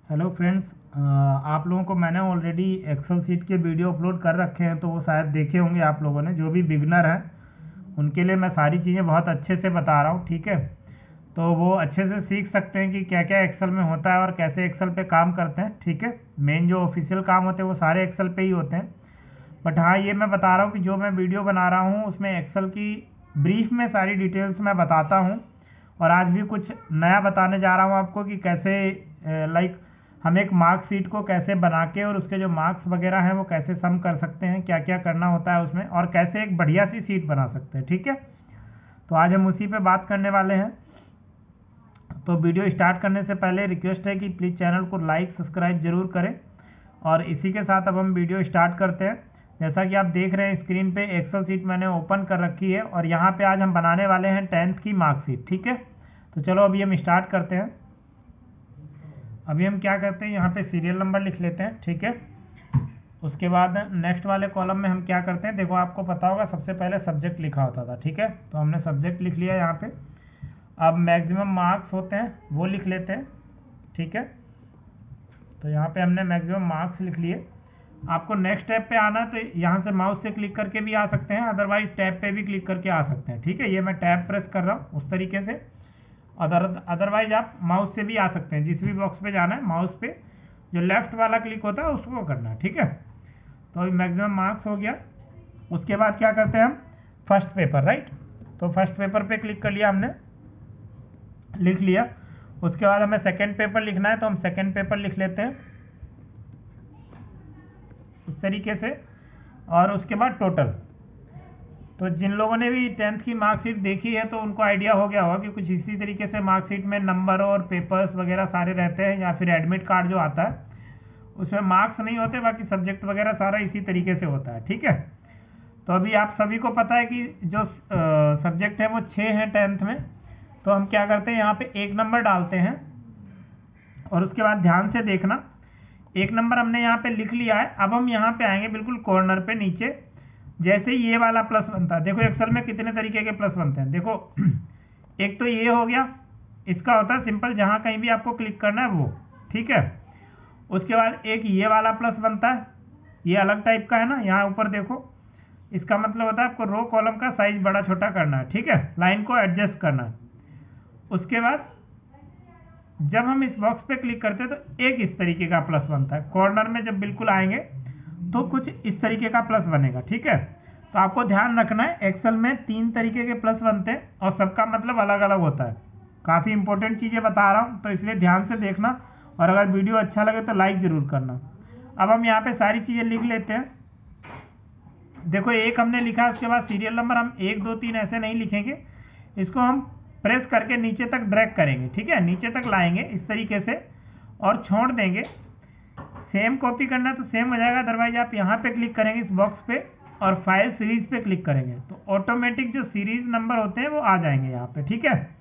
Hello friends, आप लोगों को मैंने ऑलरेडी एक्सेल सीट के वीडियो अपलोड कर रखे हैं, तो वो शायद देखे होंगे आप लोगों ने। जो भी बिगनर हैं उनके लिए मैं सारी चीज़ें बहुत अच्छे से बता रहा हूँ, ठीक है। तो वो अच्छे से सीख सकते हैं कि क्या क्या एक्सेल में होता है और कैसे एक्सेल पे काम करते हैं, ठीक है। मेन जो ऑफिशियल काम होते हैं वो सारे एक्सेल पे ही होते हैं। बट हाँ, ये मैं बता रहा हूँ कि जो मैं वीडियो बना रहा हूँ उसमें एक्सेल की ब्रीफ में सारी डिटेल्स मैं बताता हूँ। और आज भी कुछ नया बताने जा रहा हूँ आपको कि कैसे लाइक हम एक मार्कशीट को कैसे बना के और उसके जो मार्क्स वगैरह हैं वो कैसे सम कर सकते हैं, क्या क्या करना होता है उसमें, और कैसे एक बढ़िया सी सीट बना सकते हैं, ठीक है। तो आज हम उसी पे बात करने वाले हैं। तो वीडियो स्टार्ट करने से पहले रिक्वेस्ट है कि प्लीज़ चैनल को लाइक सब्सक्राइब जरूर करें। और इसी के साथ अब हम वीडियो स्टार्ट करते हैं। जैसा कि आप देख रहे हैं स्क्रीन पे एक्सेल सीट मैंने ओपन कर रखी है और यहाँ पे आज हम बनाने वाले हैं 10th की मार्कशीट, ठीक है। तो चलो अभी हम स्टार्ट करते हैं। अभी हम क्या करते हैं, यहाँ पे सीरियल नंबर लिख लेते हैं, ठीक है। उसके बाद नेक्स्ट वाले कॉलम में हम क्या करते हैं, देखो आपको पता होगा सबसे पहले सब्जेक्ट लिखा होता था, ठीक है। तो हमने सब्जेक्ट लिख लिया यहाँ पे। अब मैक्सिमम मार्क्स होते हैं वो लिख लेते हैं, ठीक है। तो यहाँ पे हमने मैक्सिमम मार्क्स लिख लिए। आपको नेक्स्ट टैब पे आना है तो यहाँ से माउस से क्लिक करके भी आ सकते हैं, अदरवाइज टैब पे भी क्लिक करके आ सकते हैं, ठीक है। ये मैं टैब प्रेस कर रहा हूँ उस तरीके से। अदरवाइज आप माउस से भी आ सकते हैं। जिस भी बॉक्स पे जाना है माउस पे जो लेफ्ट वाला क्लिक होता है उसको करना है, ठीक है। तो अभी मैक्सिमम मार्क्स हो गया। उसके बाद क्या करते हैं हम, फर्स्ट पेपर, राइट। तो फर्स्ट पेपर पे क्लिक कर लिया हमने, लिख लिया। उसके बाद हमें सेकेंड पेपर लिखना है तो हम सेकेंड पेपर लिख लेते हैं इस तरीके से। और उसके बाद टोटल। तो जिन लोगों ने भी 10th की मार्कशीट देखी है तो उनको आइडिया हो गया होगा कि कुछ इसी तरीके से मार्कशीट में नंबर और पेपर्स वगैरह सारे रहते हैं, या फिर एडमिट कार्ड जो आता है उसमें मार्क्स नहीं होते, बाकी सब्जेक्ट वगैरह सारा इसी तरीके से होता है, ठीक है। तो अभी आप सभी को पता है कि जो सब्जेक्ट है वो 6 हैं 10th में। तो हम क्या करते हैं, यहाँ पे 1 नंबर डालते हैं। और उसके बाद ध्यान से देखना, 1 नंबर हमने यहाँ पे लिख लिया है। अब हम यहाँ पे आएंगे बिल्कुल कॉर्नर पे नीचे, जैसे ही ये वाला प्लस बनता है, देखो एक्सेल में कितने तरीके के प्लस बनते हैं, देखो एक तो ये हो गया, इसका होता है सिंपल, जहाँ कहीं भी आपको क्लिक करना है वो, ठीक है। उसके बाद एक ये वाला प्लस बनता है, ये अलग टाइप का है ना, यहाँ ऊपर देखो, इसका मतलब होता है आपको रो कॉलम का साइज बड़ा छोटा करना है, ठीक है, लाइन को एडजस्ट करना है। उसके बाद जब हम इस बॉक्स पे क्लिक करते हैं तो एक इस तरीके का प्लस बनता है, कॉर्नर में जब बिल्कुल आएंगे तो कुछ इस तरीके का प्लस बनेगा, ठीक है। तो आपको ध्यान रखना है एक्सेल में 3 तरीके के प्लस बनते हैं और सबका मतलब अलग अलग होता है। काफ़ी इंपॉर्टेंट चीज़ें बता रहा हूँ तो इसलिए ध्यान से देखना, और अगर वीडियो अच्छा लगे तो लाइक ज़रूर करना। अब हम यहाँ पे सारी चीज़ें लिख लेते हैं। देखो एक हमने लिखा है, उसके बाद सीरियल नंबर हम 1 2 3 ऐसे नहीं लिखेंगे, इसको हम प्रेस करके नीचे तक ड्रैग करेंगे, ठीक है, नीचे तक लाएंगे इस तरीके से और छोड़ देंगे। सेम कॉपी करना है तो सेम हो जाएगा, अदरवाइज आप यहाँ पे क्लिक करेंगे इस बॉक्स पे और फाइल सीरीज पे क्लिक करेंगे तो ऑटोमेटिक जो सीरीज नंबर होते हैं वो आ जाएंगे यहाँ पे, ठीक है।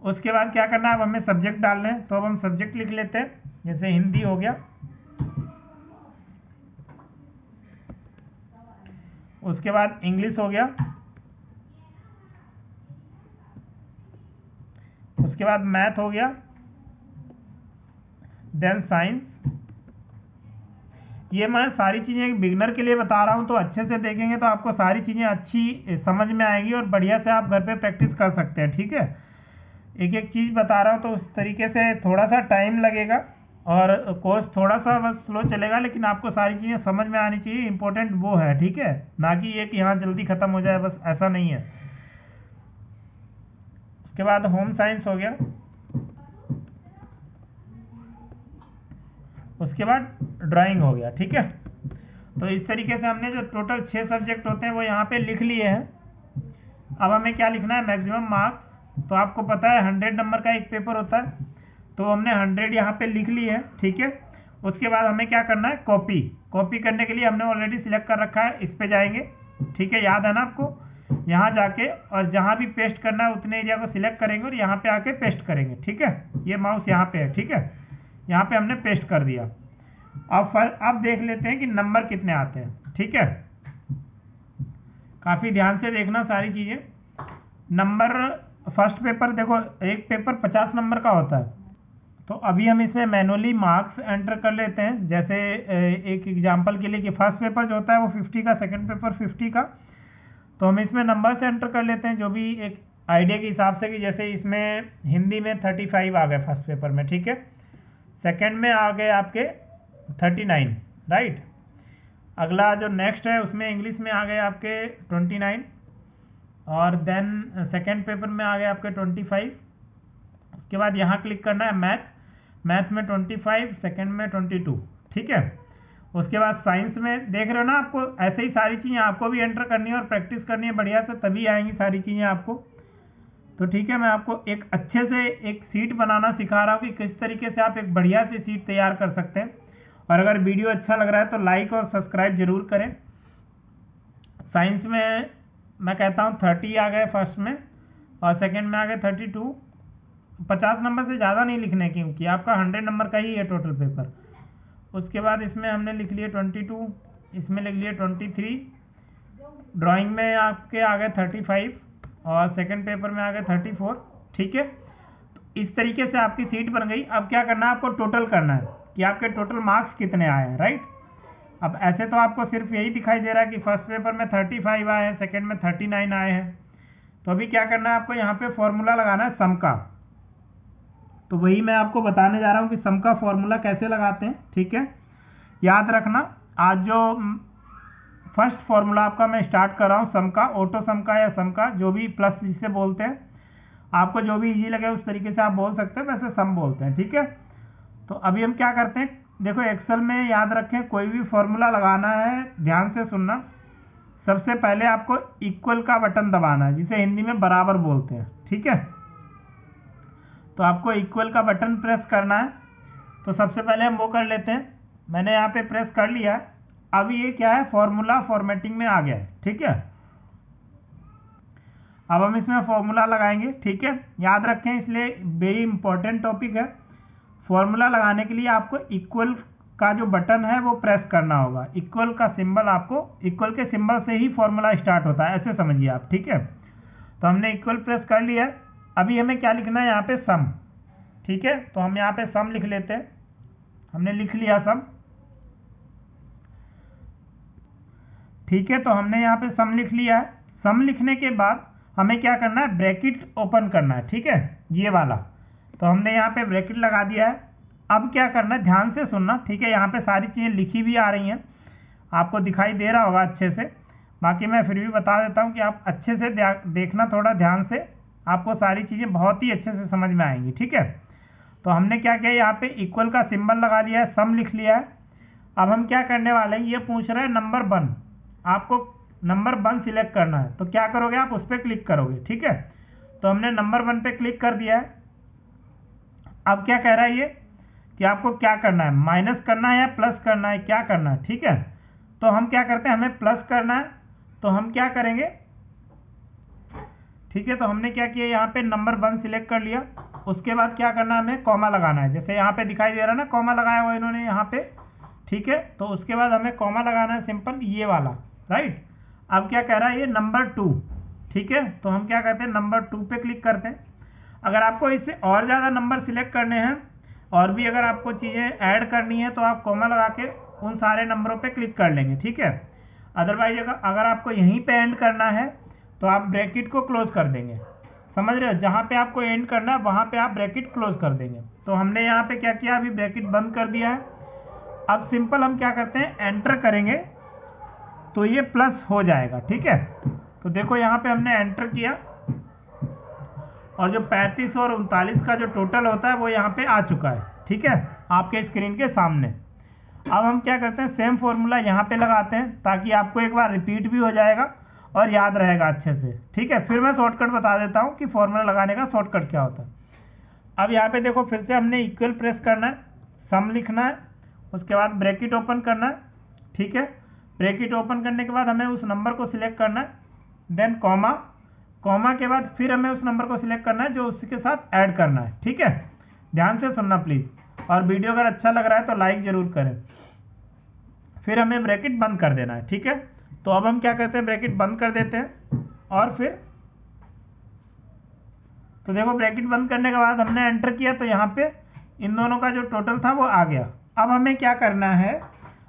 उसके बाद क्या करना है, अब हमें सब्जेक्ट डालना है तो अब हम सब्जेक्ट लिख लेते हैं, जैसे हिंदी हो गया। उसके बाद इंग्लिश हो गया। उसके बाद मैथ हो गया, देन साइंस। ये मैं सारी चीज़ें एक बिगनर के लिए बता रहा हूँ, तो अच्छे से देखेंगे तो आपको सारी चीज़ें अच्छी समझ में आएंगी और बढ़िया से आप घर पे प्रैक्टिस कर सकते हैं, ठीक है। एक एक चीज़ बता रहा हूँ तो उस तरीके से थोड़ा सा टाइम लगेगा और कोर्स थोड़ा सा बस स्लो चलेगा, लेकिन आपको सारी चीज़ें समझ में आनी चाहिए, इंपॉर्टेंट वो है, ठीक है, ना कि ये कि यहाँ जल्दी ख़त्म हो जाए, बस ऐसा नहीं है। उसके बाद होम साइंस हो गया। उसके बाद ड्राइंग हो गया, ठीक है। तो इस तरीके से हमने जो टोटल 6 सब्जेक्ट होते हैं वो यहाँ पे लिख लिए हैं। अब हमें क्या लिखना है, मैक्सिमम मार्क्स। तो आपको पता है 100 नंबर का एक पेपर होता है, तो हमने 100 यहाँ पे लिख ली है, ठीक है। उसके बाद हमें क्या करना है, कॉपी। कॉपी करने के लिए हमने ऑलरेडी सिलेक्ट कर रखा है, इस पे जाएंगे, ठीक है, याद है ना आपको। यहाँ जाके और जहाँ भी पेस्ट करना है उतने एरिया को सिलेक्ट करेंगे और यहाँ पे आके पेस्ट करेंगे, ठीक है। ये माउस यहाँ पे है, ठीक है, यहाँ पे हमने पेस्ट कर दिया। अब देख लेते हैं कि नंबर कितने आते हैं, ठीक है। काफ़ी ध्यान से देखना सारी चीज़ें। नंबर फर्स्ट पेपर देखो, एक पेपर 50 नंबर का होता है, तो अभी हम इसमें मैनुअली मार्क्स एंटर कर लेते हैं। जैसे एक एग्जांपल के लिए कि फर्स्ट पेपर जो होता है वो 50 का, सेकंड पेपर 50 का, तो हम इसमें नंबर से एंटर कर लेते हैं जो भी एक आइडिया के हिसाब से, कि जैसे इसमें हिंदी में 35 आ गए फर्स्ट पेपर में, ठीक है। सेकंड में आ गए आपके 39, राइट। अगला जो नेक्स्ट है उसमें इंग्लिश में आ गए आपके 29, और देन सेकंड पेपर में आ गए आपके 25। उसके बाद यहाँ क्लिक करना है मैथ में 25, सेकंड में 22, ठीक है। उसके बाद साइंस में देख रहे हो ना, आपको ऐसे ही सारी चीज़ें आपको भी एंटर करनी है और प्रैक्टिस करनी है बढ़िया से, तभी आएंगी सारी चीज़ें आपको। तो ठीक है, मैं आपको एक अच्छे से एक सीट बनाना सिखा रहा हूँ कि किस तरीके से आप एक बढ़िया सी सीट तैयार कर सकते हैं। और अगर वीडियो अच्छा लग रहा है तो लाइक और सब्सक्राइब जरूर करें। साइंस में मैं कहता हूँ 30 आ गए फर्स्ट में, और सेकेंड में आ गए 32। 50 नंबर से ज़्यादा नहीं लिखने, क्योंकि आपका 100 नंबर का ही है टोटल पेपर। उसके बाद इसमें हमने लिख लिए 22, इसमें लिख लिए 23, ड्राइंग में आपके आ गए 35, और सेकंड पेपर में आ गए 34, ठीक है। तो इस तरीके से आपकी सीट बन गई। अब क्या करना है, आपको टोटल करना है कि आपके टोटल मार्क्स कितने आए हैं, राइट। अब ऐसे तो आपको सिर्फ यही दिखाई दे रहा है कि फर्स्ट पेपर में 35 आए हैं, सेकेंड में 39 आए हैं। तो अभी क्या करना है, आपको यहाँ पे फॉर्मूला लगाना है सम का। तो वही मैं आपको बताने जा रहा हूँ कि सम का फॉर्मूला कैसे लगाते हैं, ठीक है। याद रखना, आज जो फर्स्ट फॉर्मूला आपका मैं स्टार्ट कर रहा हूँ सम का, ऑटो सम का या सम का, जो भी प्लस जिसे बोलते हैं, आपको जो भी इजी लगे उस तरीके से आप बोल सकते हैं, वैसे सम बोलते हैं, ठीक है। तो अभी हम क्या करते हैं, देखो एक्सेल में याद रखें, कोई भी फॉर्मूला लगाना है ध्यान से सुनना। सबसे पहले आपको इक्वल का बटन दबाना है, जिसे हिंदी में बराबर बोलते हैं, ठीक है। तो आपको इक्वल का बटन प्रेस करना है। तो सबसे पहले हम वो कर लेते हैं, मैंने यहाँ पे प्रेस कर लिया है। अब ये क्या है, फॉर्मूला फॉर्मेटिंग में आ गया है, ठीक है। अब हम इसमें फॉर्मूला लगाएंगे, ठीक है। याद रखें, इसलिए वेरी इंपॉर्टेंट टॉपिक है। फॉर्मूला लगाने के लिए आपको इक्वल का जो बटन है वो प्रेस करना होगा। इक्वल का सिंबल, आपको इक्वल के सिंबल से ही फॉर्मूला स्टार्ट होता है, ऐसे समझिए आप, ठीक है। तो हमने इक्वल प्रेस कर लिया है। अभी हमें क्या लिखना है, यहाँ पे सम, ठीक है। तो हम यहाँ पे सम लिख लेते हैं। हमने लिख लिया सम, ठीक है। तो हमने यहाँ पे सम लिख लिया है। सम लिखने के बाद हमें क्या करना है, ब्रैकेट ओपन करना है, ठीक है, ये वाला। तो हमने यहाँ पे ब्रैकेट लगा दिया है। अब क्या करना है, ध्यान से सुनना, ठीक है। यहाँ पे सारी चीज़ें लिखी भी आ रही हैं, आपको दिखाई दे रहा होगा अच्छे से। बाकी मैं फिर भी बता देता हूँ कि आप अच्छे से देखना, थोड़ा ध्यान से, आपको सारी चीज़ें बहुत ही अच्छे से समझ में आएंगी, ठीक है। तो हमने क्या किया, यहाँ पे इक्वल का सिंबल लगा दिया है, सम लिख लिया है। अब हम क्या करने वाले हैं, ये पूछ रहे हैं नंबर 1, आपको नंबर 1 सिलेक्ट करना है। तो क्या करोगे, आप उस पर क्लिक करोगे, ठीक है। तो हमने नंबर 1 पे क्लिक कर दिया है। अब क्या कह रहा है ये, कि आपको क्या करना है, माइनस करना है या प्लस करना है, क्या करना है, ठीक है। तो हम क्या करते हैं, हमें प्लस करना है, तो हम क्या करेंगे, ठीक है। तो हमने क्या किया, यहाँ पे नंबर 1 सिलेक्ट कर लिया। उसके बाद क्या करना है, हमें कॉमा लगाना है, जैसे यहाँ पे दिखाई दे रहा है ना, कॉमा लगाया हुआ इन्होंने यहाँ पे, ठीक है। तो उसके बाद हमें कॉमा लगाना है सिंपल, ये वाला, राइट। अब क्या कह रहा है, ये नंबर 2, ठीक है। तो हम क्या करते हैं, नंबर 2 पे क्लिक करते हैं। अगर आपको इससे और ज़्यादा नंबर सिलेक्ट करने हैं, और भी अगर आपको चीज़ें ऐड करनी है, तो आप कॉमा लगा के उन सारे नंबरों पे क्लिक कर लेंगे, ठीक है। अदरवाइज अगर आपको यहीं पे एंड करना है, तो आप ब्रैकेट को क्लोज कर देंगे, समझ रहे हो। जहाँ पे आपको एंड करना है वहाँ पे आप ब्रैकेट क्लोज कर देंगे। तो हमने यहाँ पे क्या किया, अभी ब्रैकेट बंद कर दिया है। अब सिंपल हम क्या करते हैं, एंटर करेंगे तो ये प्लस हो जाएगा, ठीक है। तो देखो यहाँ पे हमने एंटर किया, और जो 35 और 39 का जो टोटल होता है वो यहाँ पे आ चुका है, ठीक है, आपके स्क्रीन के सामने। अब हम क्या करते हैं, सेम फॉर्मूला यहाँ पे लगाते हैं, ताकि आपको एक बार रिपीट भी हो जाएगा और याद रहेगा अच्छे से, ठीक है। फिर मैं शॉर्टकट बता देता हूँ कि फॉर्मूला लगाने का शॉर्टकट क्या होता है। अब यहाँ पे देखो, फिर से हमने इक्वल प्रेस करना है, सम लिखना है, उसके बाद ब्रैकेट ओपन करना है, ठीक है। ब्रैकेट ओपन करने के बाद हमें उस नंबर को सिलेक्ट करना है, देन कॉमा, कॉमा के बाद फिर हमें उस नंबर को सिलेक्ट करना है जो उसके साथ ऐड करना है, ठीक है। ध्यान से सुनना प्लीज़, और वीडियो अगर अच्छा लग रहा है तो लाइक ज़रूर करें। फिर हमें ब्रैकेट बंद कर देना है, ठीक है। तो अब हम क्या करते हैं, ब्रैकेट बंद कर देते हैं, और फिर तो देखो ब्रैकेट बंद करने के बाद हमने एंटर किया, तो यहाँ पे इन दोनों का जो टोटल था वो आ गया। अब हमें क्या करना है,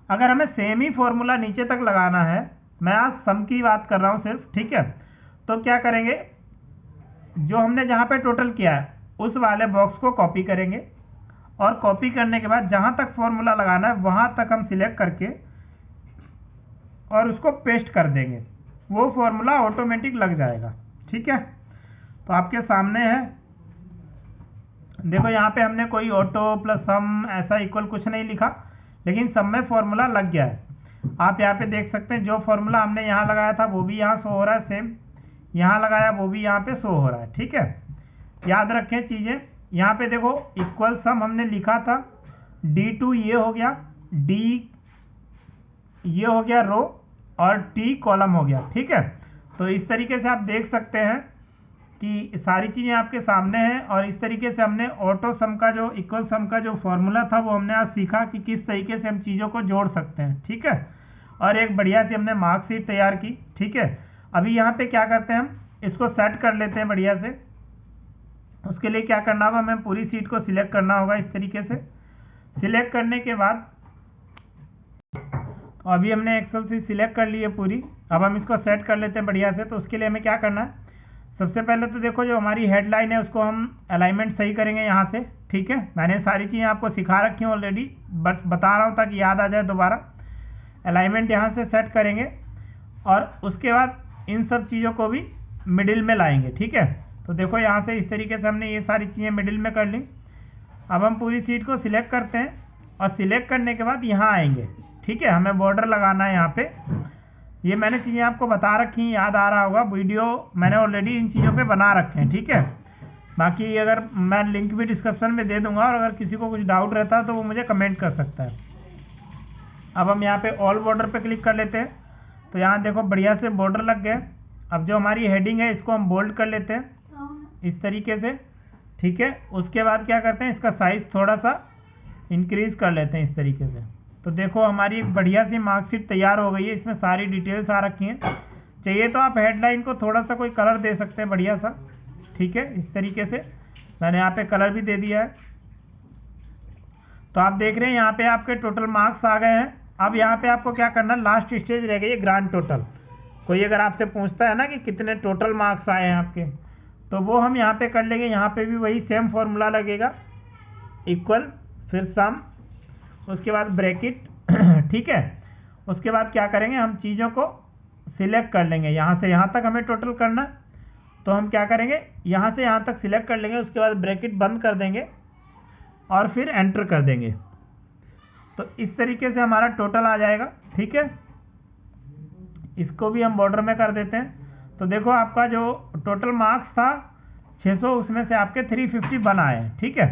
अगर हमें सेम ही फॉर्मूला नीचे तक लगाना है, मैं आज सम की बात कर रहा हूँ सिर्फ, ठीक है। तो क्या करेंगे, जो हमने जहाँ पे टोटल किया है उस वाले बॉक्स को कॉपी करेंगे, और कॉपी करने के बाद जहाँ तक फॉर्मूला लगाना है वहाँ तक हम सिलेक्ट करके और उसको पेस्ट कर देंगे, वो फॉर्मूला ऑटोमेटिक लग जाएगा, ठीक है। तो आपके सामने है, देखो यहाँ पे हमने कोई ऑटो प्लस सम ऐसा इक्वल कुछ नहीं लिखा, लेकिन सब में फॉर्मूला लग गया है। आप यहाँ पे देख सकते हैं जो फॉर्मूला हमने यहाँ लगाया था वो भी यहाँ शो हो रहा है, सेम यहाँ लगाया वो भी यहाँ पे शो हो रहा है, ठीक है। याद रखें चीज़ें, यहाँ पे देखो इक्वल सम हमने लिखा था, D2 ये हो गया, D ये हो गया रो, और T कॉलम हो गया, ठीक है। तो इस तरीके से आप देख सकते हैं कि सारी चीज़ें आपके सामने हैं, और इस तरीके से हमने ऑटो सम का जो इक्वल सम का जो फॉर्मूला था वो हमने आज सीखा कि किस तरीके से हम चीज़ों को जोड़ सकते हैं, ठीक है। और एक बढ़िया सी हमने मार्कशीट तैयार की, ठीक है। अभी यहाँ पे क्या करते हैं, हम इसको सेट कर लेते हैं बढ़िया से। उसके लिए क्या करना होगा, हमें पूरी सीट को सिलेक्ट करना होगा इस तरीके से। सिलेक्ट करने के बाद तो अभी हमने एक्सेल सीट सिलेक्ट कर ली है पूरी, अब हम इसको सेट कर लेते हैं बढ़िया से। तो उसके लिए हमें क्या करना है, सबसे पहले तो देखो जो हमारी हेडलाइन है उसको हम अलाइनमेंट सही करेंगे यहाँ से, ठीक है। मैंने सारी चीज़ें आपको सिखा रखी हैं ऑलरेडी, बस बता रहा हूँ ताकि याद आ जाए दोबारा। अलाइनमेंट यहाँ से सेट करेंगे, और उसके बाद इन सब चीज़ों को भी मिडिल में लाएंगे, ठीक है। तो देखो यहाँ से इस तरीके से हमने ये सारी चीज़ें मिडिल में कर ली। अब हम पूरी सीट को सिलेक्ट करते हैं, और सिलेक्ट करने के बाद यहाँ आएंगे, ठीक है। हमें बॉर्डर लगाना है यहाँ पे, ये मैंने चीज़ें आपको बता रखी हैं, याद आ रहा होगा, वीडियो मैंने ऑलरेडी इन चीज़ों पे बना रखे हैं, ठीक है। बाकी अगर मैं लिंक भी डिस्क्रिप्शन में दे दूंगा, और अगर किसी को कुछ डाउट रहता है तो वो मुझे कमेंट कर सकता है। अब हम यहाँ पे ऑल बॉर्डर पे क्लिक कर लेते हैं, तो यहाँ देखो बढ़िया से बॉर्डर लग गए। अब जो हमारी हेडिंग है इसको हम बोल्ड कर लेते हैं इस तरीके से, ठीक है। उसके बाद क्या करते हैं, इसका साइज़ थोड़ा सा इंक्रीज़ कर लेते हैं इस तरीके से। तो देखो हमारी एक बढ़िया सी मार्कशीट तैयार हो गई है, इसमें सारी डिटेल्स आ रखी हैं। चाहिए तो आप हेडलाइन को थोड़ा सा कोई कलर दे सकते हैं बढ़िया सा, ठीक है। इस तरीके से मैंने यहाँ पे कलर भी दे दिया है। तो आप देख रहे हैं यहाँ पे आपके टोटल मार्क्स आ गए हैं। अब यहाँ पे आपको क्या करना है, लास्ट स्टेज रह गई है ग्रांड टोटल। कोई अगर आपसे पूछता है ना कि कितने टोटल मार्क्स आए हैं आपके, तो वो हम यहाँ पे कर लेंगे। यहाँ पे भी वही सेम फॉर्मूला लगेगा, इक्वल फिर सम, उसके बाद ब्रैकेट, ठीक है। उसके बाद क्या करेंगे, हम चीज़ों को सिलेक्ट कर लेंगे, यहाँ से यहाँ तक हमें टोटल करना। तो हम क्या करेंगे, यहाँ से यहाँ तक सिलेक्ट कर लेंगे, उसके बाद ब्रैकेट बंद कर देंगे और फिर एंटर कर देंगे। तो इस तरीके से हमारा टोटल आ जाएगा, ठीक है। इसको भी हम बॉर्डर में कर देते हैं। तो देखो आपका जो टोटल मार्क्स था 600, उसमें से आपके 350 बना है, ठीक है।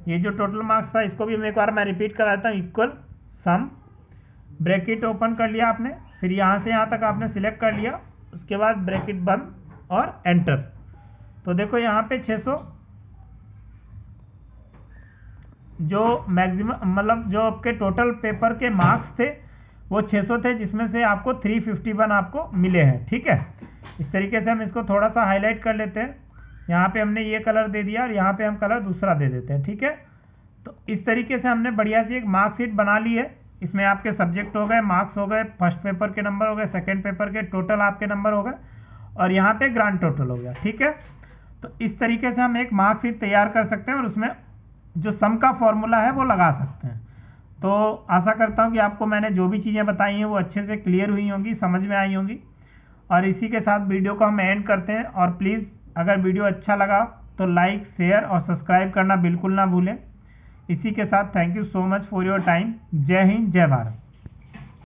ये जो टोटल मार्क्स था इसको भी एक बार मैं रिपीट कर देता हूँ, इक्वल सम, ब्रैकेट ओपन कर लिया आपने, फिर यहाँ से यहाँ तक आपने सिलेक्ट कर लिया, उसके बाद ब्रैकेट बंद और एंटर। तो देखो यहाँ पे 600 जो मैक्सिमम मतलब जो आपके टोटल पेपर के मार्क्स थे वो 600 थे, जिसमें से आपको 351 आपको मिले हैं, ठीक है। इस तरीके से हम इसको थोड़ा सा हाईलाइट कर लेते हैं। यहाँ पे हमने ये कलर दे दिया और यहाँ पे हम कलर दूसरा दे देते हैं, ठीक है। तो इस तरीके से हमने बढ़िया सी एक मार्कशीट बना ली है। इसमें आपके सब्जेक्ट हो गए, मार्क्स हो गए, फर्स्ट पेपर के नंबर हो गए, सेकेंड पेपर के टोटल आपके नंबर हो गए, और यहाँ पे ग्रांड टोटल हो गया, ठीक है। तो इस तरीके से हम एक मार्कशीट तैयार कर सकते हैं और उसमें जो सम का फॉर्मूला है वो लगा सकते हैं। तो आशा करता हूँ कि आपको मैंने जो भी चीज़ें बताई हैं वो अच्छे से क्लियर हुई होंगी, समझ में आई होंगी। और इसी के साथ वीडियो को हम एंड करते हैं। और प्लीज़ अगर वीडियो अच्छा लगा तो लाइक, शेयर और सब्सक्राइब करना बिल्कुल ना भूलें। इसी के साथ thank you so much for your time. जय हिंद, जय भारत।